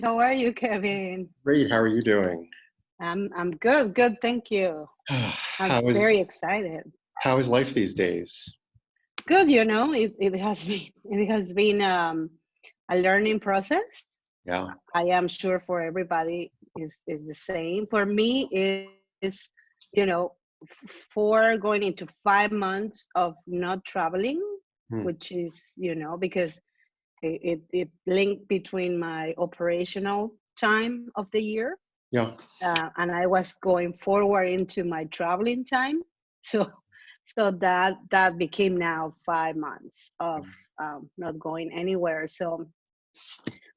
How are you, Kevin? Great. How are you doing? I'm good. Good. Thank you. I'm How is very excited. how is life these days? Good. It has been a learning process. Yeah. I am sure for everybody is the same. For me is you know for going into 5 months of not traveling, Hmm. which is because it linked between my operational time of the year, Yeah. and I was going forward into my traveling time. So, so that became now 5 months of not going anywhere. So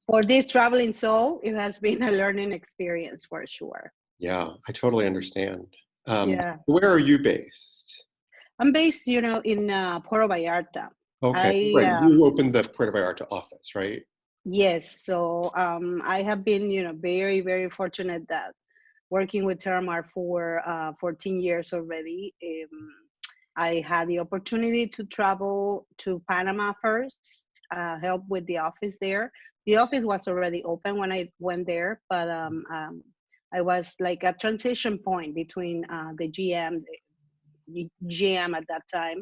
for this traveling soul, it has been a learning experience for sure. Yeah. I totally understand. Yeah, Where are you based? I'm based, in Puerto Vallarta. Okay. I Right. You opened the Puerto Vallarta office, right? Yes, so I have been, very, very fortunate that working with Terramar for 14 years already. I had the opportunity to travel to Panama first, help with the office there. The office was already open when I went there, but I was like a transition point between the GM at that time,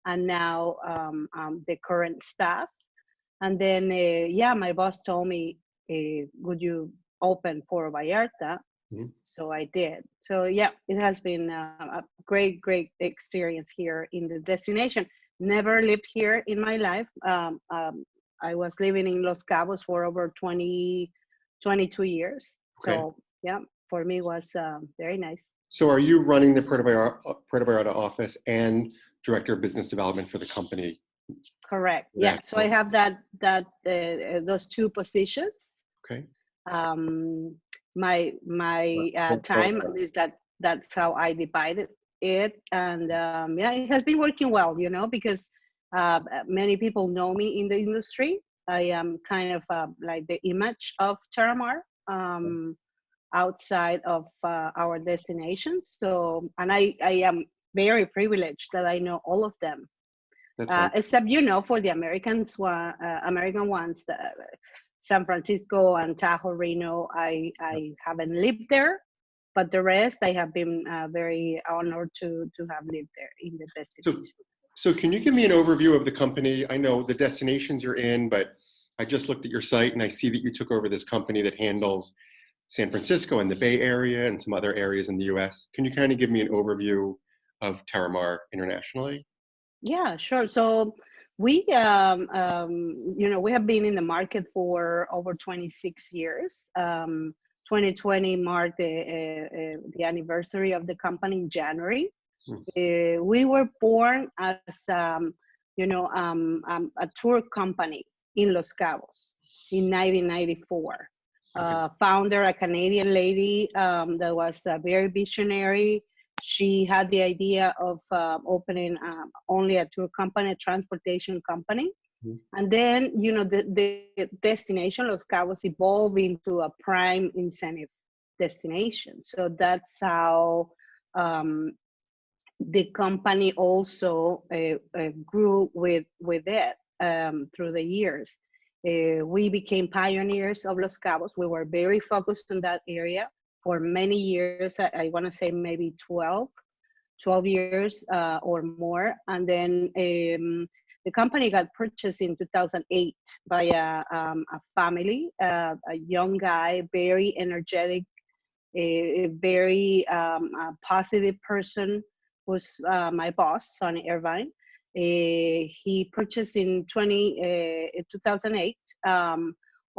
and now the current staff. And then, yeah, my boss told me, would you open Puerto Vallarta? Mhm. So I did. So yeah, it has been a great, great experience here in the destination. Never lived here in my life. I was living in Los Cabos for over 22 years. Okay. So yeah, for me was very nice. So are you running the Puerto Vallarta office and director of business development for the company? Correct. Yeah. So I National? have those two positions. Okay. um my time, at Okay. least that's how I divided it. And yeah, it has been working well, because many people know me in the industry. I am kind of like the image of Terramar outside of our destinations. So, and I am very privileged that I know all of them, That's right. except for the American ones, San Francisco and Taho, Reno. I haven't lived there, but the rest I have been very honored to have lived there in the So, destination. so can you give me an overview of the company? I know the destinations you're in, but I just looked at your site and I see that you took over this company that handles San Francisco and the Bay Area and some other areas in the US. Can you kind of give me an overview of Terramar internationally? Yeah, sure. So we have been in the market for over 26 years. 2020 marked the anniversary of the company in January. Hmm. We were born as a tour company in Los Cabos in 1994. Okay. Founder, a Canadian lady that was very visionary. She had the idea of opening only a tour company, a transportation company. Mhm. And then, the destination, Los Cabos, evolved into a prime incentive destination. So that's how um, the company also grew with it through the years. We became pioneers of Los Cabos. We were very focused on that area for many years. I want to say maybe 12 years or more. And then the company got purchased in 2008 by a family, a young guy, very energetic, a very positive person, was my boss, Sonny Irvine. He purchased in 2008.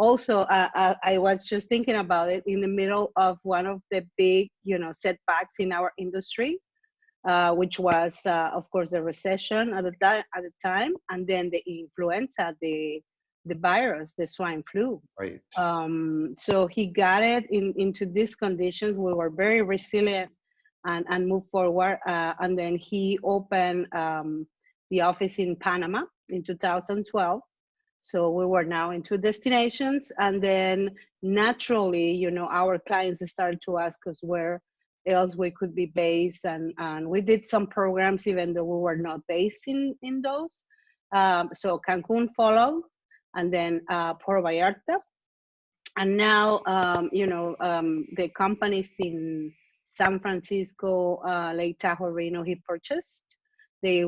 Also, I was just thinking about it in the middle of one of the big, setbacks in our industry, which was, of course, the recession at the time, and then the influenza, the virus, the swine flu. Right. So he got it into these conditions. We were very resilient and moved forward. And then he opened the office in Panama in 2012. So we were now in two destinations. And then naturally, our clients started to ask us where else we could be based. And we did some programs even though we were not based in those. So Cancun followed, and then Puerto Vallarta. And now, the companies in San Francisco, Lake Tahoe, Reno, he purchased. They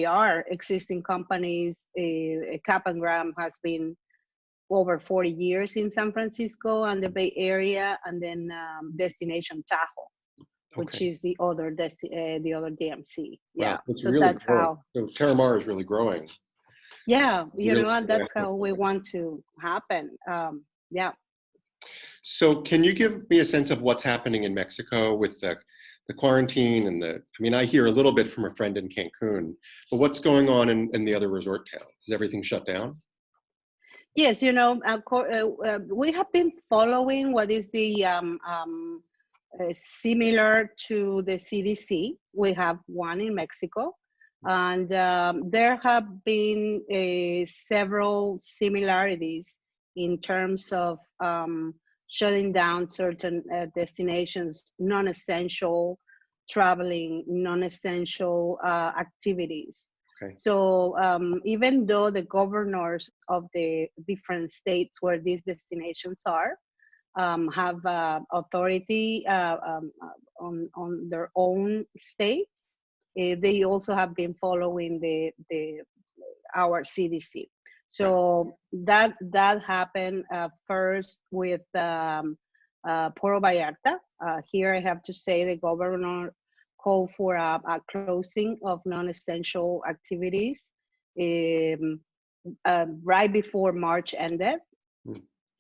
are existing companies. Cap and Graham has been over 40 years in San Francisco and the Bay Area, and then Destination Tahoe, which Okay. is the other DMC. Wow, Yeah, it's so really that's growing. how. So Terramar is really growing. Yeah, Really and that's international how we growing. want to happen. Yeah. So can you give me a sense of what's happening in Mexico with the quarantine and I mean, I hear a little bit from a friend in Cancun, but what's going on in the other resort towns? Is everything shut down? Yes, we have been following what is the similar to the CDC. We have one in Mexico, and there have been several similarities in terms of shutting down certain destinations, non-essential traveling, non-essential activities. Okay. So even though the governors of the different states where these destinations are have authority on their own states, they also have been following our CDC. So that happened first with Puerto Vallarta. Here I have to say the governor called for a closing of non-essential activities right before March ended.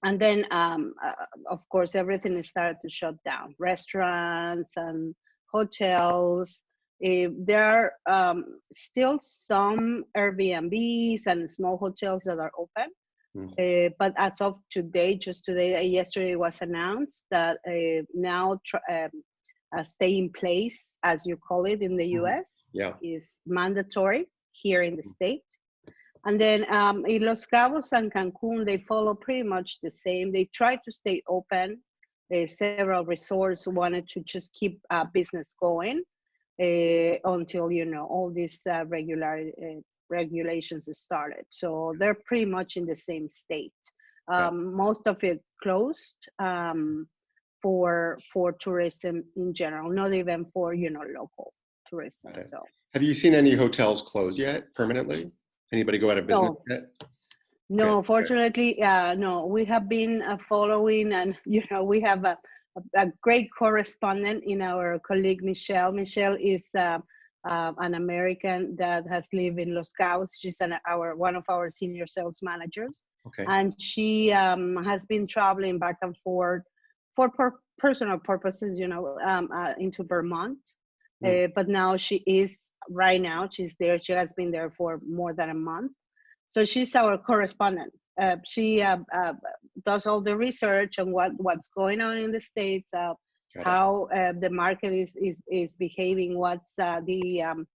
And then, of course, everything started to shut down. Restaurants and hotels. There are still some Airbnbs and small hotels that are open. But as of today, just today, yesterday it was announced that now stay in place, as you call it in the US, is mandatory here in the state. And then in Los Cabos and Cancun, they follow pretty much the same. They try to stay open. Several resorts wanted to just keep business going until, all these regulations started. So they're pretty much in the same state. Most of it closed for tourism in general, not even for, local tourism. So have you seen any hotels close yet permanently? Anybody go out of business yet? No, okay. Fortunately, no. We have been following, and we have a great correspondent in our colleague Michelle. Michelle is an American that has lived in Los Cabos. She's one of our senior sales managers, and she has been traveling back and forth for personal purposes, into Vermont. But now right now she's there. She has been there for more than a month. So she's our correspondent. She does all the research on what's going on in the States, how the market is behaving, what's the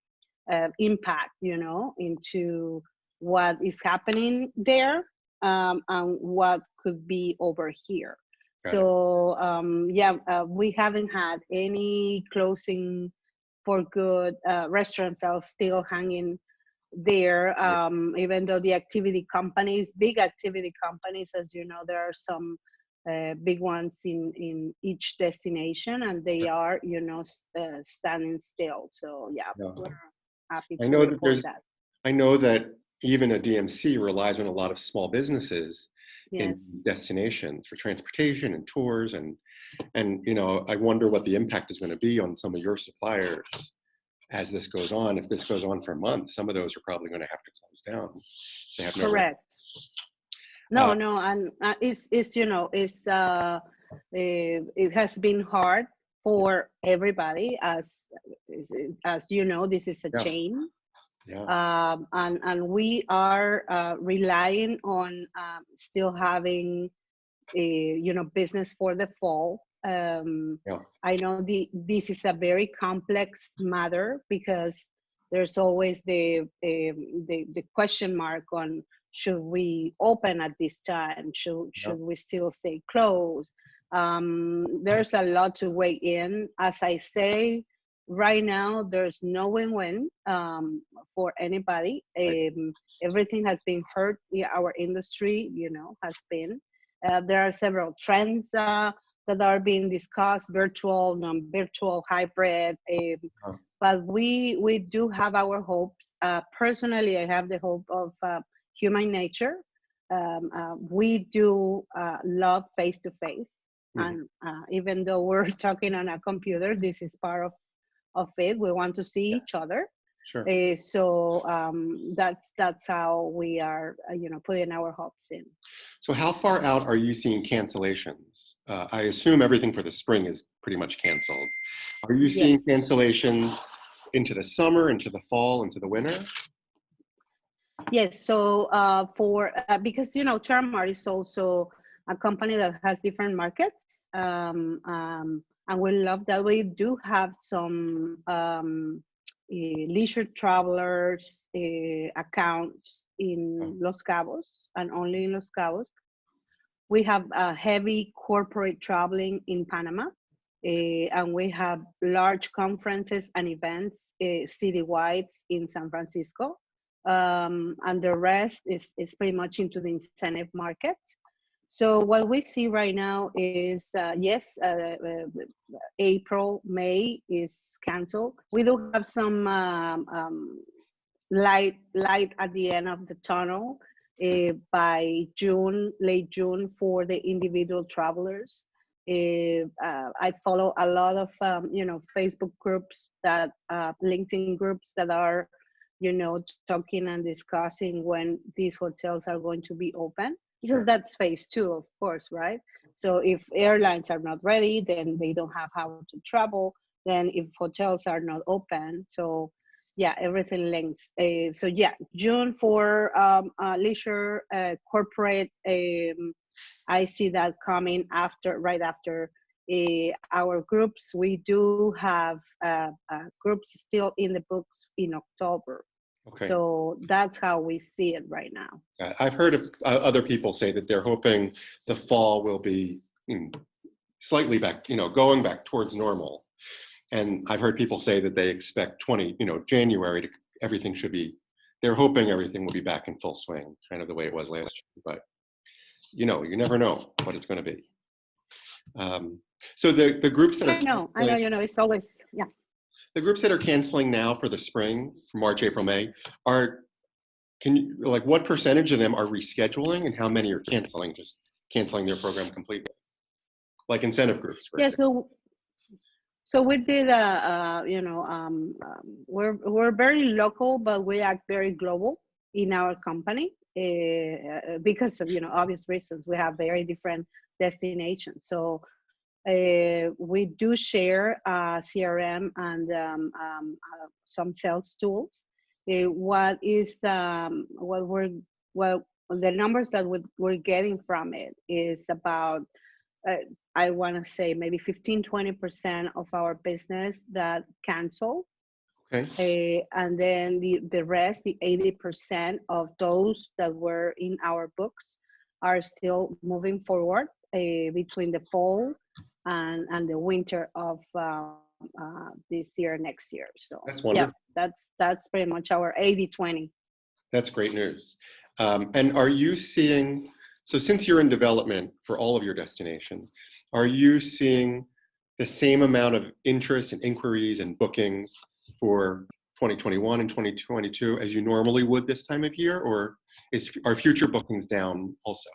impact, into what is happening there, and what could be over here. So we haven't had any closing for good. Restaurants are still hanging there, even though the big activity companies, as you know, there are some big ones in each destination, and they are, standing still. So we're happy to report that. I know that even a DMC relies on a lot of small businesses in destinations for transportation and tours, and I wonder what the impact is going to be on some of your suppliers as this goes on. If this goes on for a month, some of those are probably going to have to close down. They have correct. And it has been hard for everybody, as you know, this is a chain. And we are relying on still having business for the fall. I know this is a very complex matter, because there's always the question mark on, should we open at this time? Should we still stay closed? There's a lot to weigh in. As I say, right now, there's no win-win for anybody. Everything has been hurt. Our industry, has been. There are several trends that are being discussed: virtual, non-virtual, hybrid. But we do have our hopes. Personally, I have the hope of human nature. We do love face-to-face, and even though we're talking on a computer, this is part of it. We want to see each other. Sure. So that's how we are, putting our hopes in. So how far out are you seeing cancellations? I assume everything for the spring is pretty much canceled. Are you seeing cancellations into the summer, into the fall, into the winter? Yes. So because Terramar is also a company that has different markets, and we love that. We do have some leisure travelers accounts in Los Cabos, and only in Los Cabos. We have heavy corporate traveling in Panama, and we have large conferences and events citywide in San Francisco. And the rest is pretty much into the incentive market. So what we see right now is, April, May is canceled. We do have some light at the end of the tunnel by June, late June, for the individual travelers. I follow a lot of Facebook groups, that LinkedIn groups that are talking and discussing when these hotels are going to be open, because that's phase 2, of course, right? So if airlines are not ready, then they don't have how to travel. Then if hotels are not open, so yeah, everything links. So yeah, June for leisure, corporate. I see that coming right after our groups. We do have groups still in the books in October. Okay. So that's how we see it right now. I've heard of other people say that they're hoping the fall will be slightly back, going back towards normal. And I've heard people say that they expect January everything should be, they're hoping everything will be back in full swing, kind of the way it was last year. But you never know what it's going to be. So the groups that I know, it's always, yeah. The groups that are canceling now for the spring, for March, April, May, what percentage of them are rescheduling, and how many are just canceling their program completely? Like incentive groups, for example. So we did we're very local, but we act very global in our company because of obvious reasons. We have very different destinations. So we do share CRM and some sales tools. The numbers that we're getting from it is about, I want to say maybe 15-20% of our business that cancel. Okay. And then the rest, the 80% of those that were in our books, are still moving forward between the fall and the winter of this year, next year. So that's wonderful. Yeah, that's pretty much our 80-20. That's great news. And are you seeing, so since you're in development for all of your destinations, are you seeing the same amount of interest and inquiries and bookings for 2021 and 2022 as you normally would this time of year, or are future bookings down also?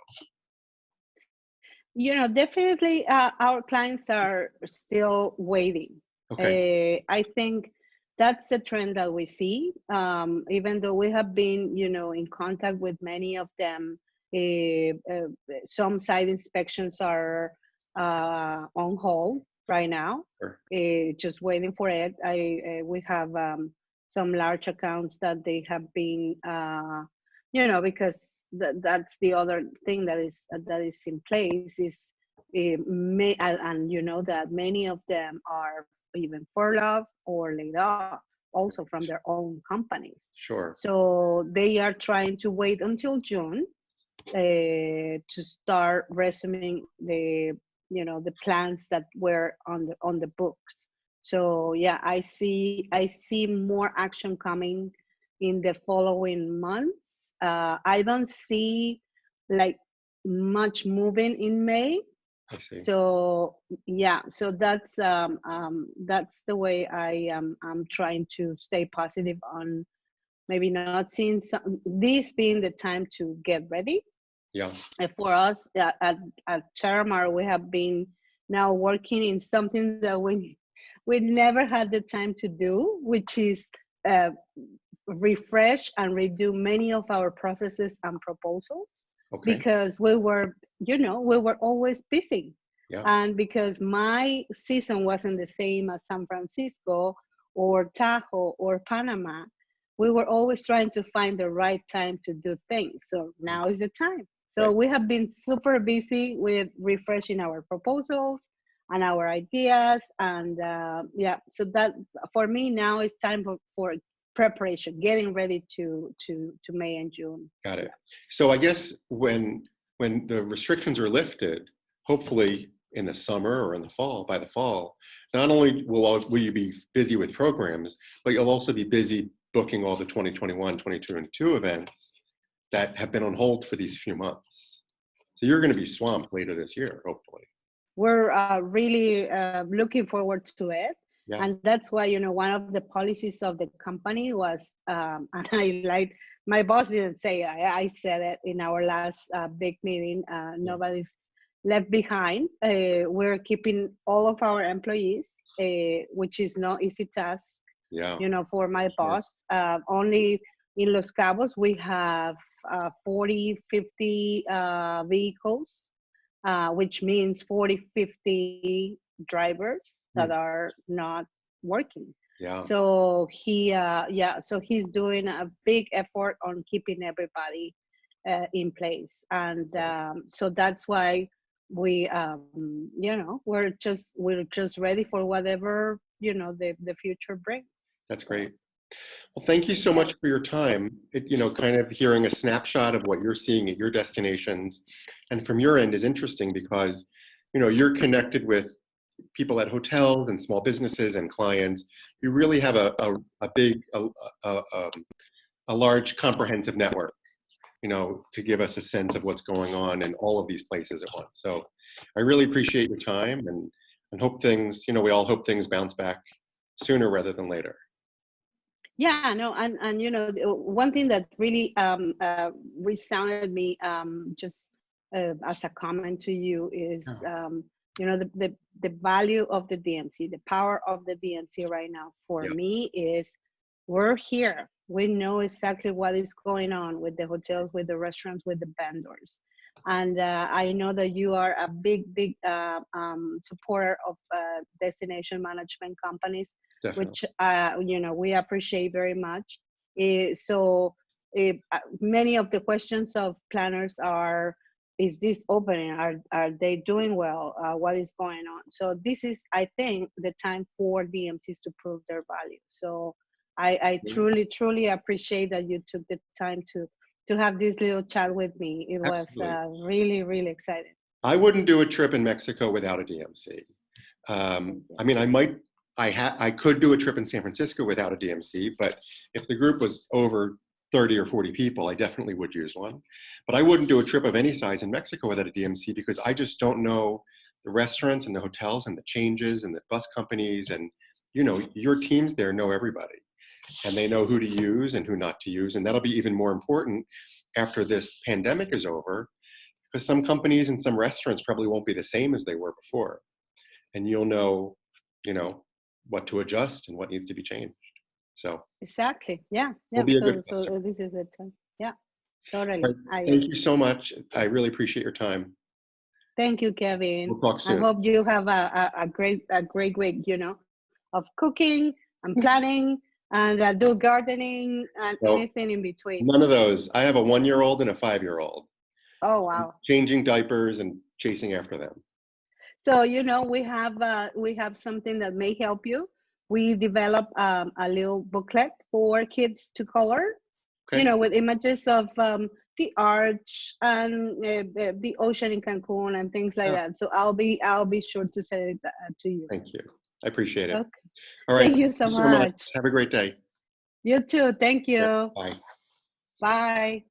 Definitely our clients are still waiting. Okay. I think that's the trend that we see. Even though we have been, in contact with many of them, some site inspections are on hold right now. Sure. Just waiting for it. We have some large accounts that they have been, because that's the other thing that is in place is, and that many of them are even furloughed or laid off also from their own companies. Sure. So they are trying to wait until June to start resuming the plans that were on the books. So yeah, I see more action coming in the following months. I don't see like much moving in May. I see. So yeah, so that's the way I'm trying to stay positive on maybe not seeing this being the time to get ready. Yeah. And for us at Terramar, we have been now working in something that we never had the time to do, which is refresh and redo many of our processes and proposals. Okay. Because we were always busy. Yeah. And because my season wasn't the same as San Francisco or Taho or Panama, we were always trying to find the right time to do things. So now is the time. So Right. we have been super busy with refreshing our proposals and our ideas. And yeah, so that for me now is time for preparation, getting ready to May and June. Got it. So I guess when the restrictions are lifted, hopefully in the summer or in the fall, by the fall, not only will you be busy with programs, but you'll also be busy booking all the 2021, 2022 events that have been on hold for these few months. So you're going to be swamped later this year, hopefully. We're really looking forward to it. Yeah. And that's why, one of the policies of the company was, and I like, my boss didn't say it, I said it in our last big meeting, nobody's left behind. We're keeping all of our employees, which is no easy task, Yeah. for my boss. Only in Los Cabos, we have 40, 50 vehicles, which means 40, 50 drivers that are not working. Yeah. So so he's doing a big effort on keeping everybody in place. And so that's why we, we're just ready for whatever, the future brings. That's great. Well, thank you so much for your time. Kind of hearing a snapshot of what you're seeing at your destinations, and from your end is interesting because, you're connected with people at hotels and small businesses and clients. You really have a big, a large comprehensive network, to give us a sense of what's going on in all of these places at once. So I really appreciate your time and hope things, we all hope things bounce back sooner rather than later. Yeah, no, and one thing that really resounded me just as a comment to you is the value of the DMC, the power of the DMC right now for me is we're here. We know exactly what is going on with the hotels, with the restaurants, with the vendors. And I know that you are a big supporter of destination management companies. Definitely. Which we appreciate very much. So many of the questions of planners are, is this opening? Are they doing well? What is going on? So this is, I think, the time for DMCs to prove their value. So I truly appreciate that you took the time to have this little chat with me. It Absolutely. Was really, really exciting. I wouldn't do a trip in Mexico without a DMC. I mean, I could do a trip in San Francisco without a DMC, but if the group was over 30 or 40 people, I definitely would use one. But I wouldn't do a trip of any size in Mexico without a DMC because I just don't know the restaurants and the hotels and the changes and the bus companies. And, your teams there know everybody and they know who to use and who not to use. And that'll be even more important after this pandemic is over because some companies and some restaurants probably won't be the same as they were before. And you'll know, what to adjust and what needs to be changed. So exactly, yeah. We'll be a good so this is the time. Yeah, totally. Right. Thank you so much. I really appreciate your time. Thank you, Kevin. We'll talk soon. I hope you have a great week, of cooking and planning and do gardening and anything in between. None of those. I have a 1-year-old and a 5-year-old. Oh wow! Changing diapers and chasing after them. So we have something that may help you. We develop a little booklet for kids to color, with images of the arch and the ocean in Cancun and things like that. So I'll be sure to send it to you. Thank you. I appreciate it. Okay. All right. Thank you so much. Have a great day. You too. Thank you. Yeah, bye. Bye.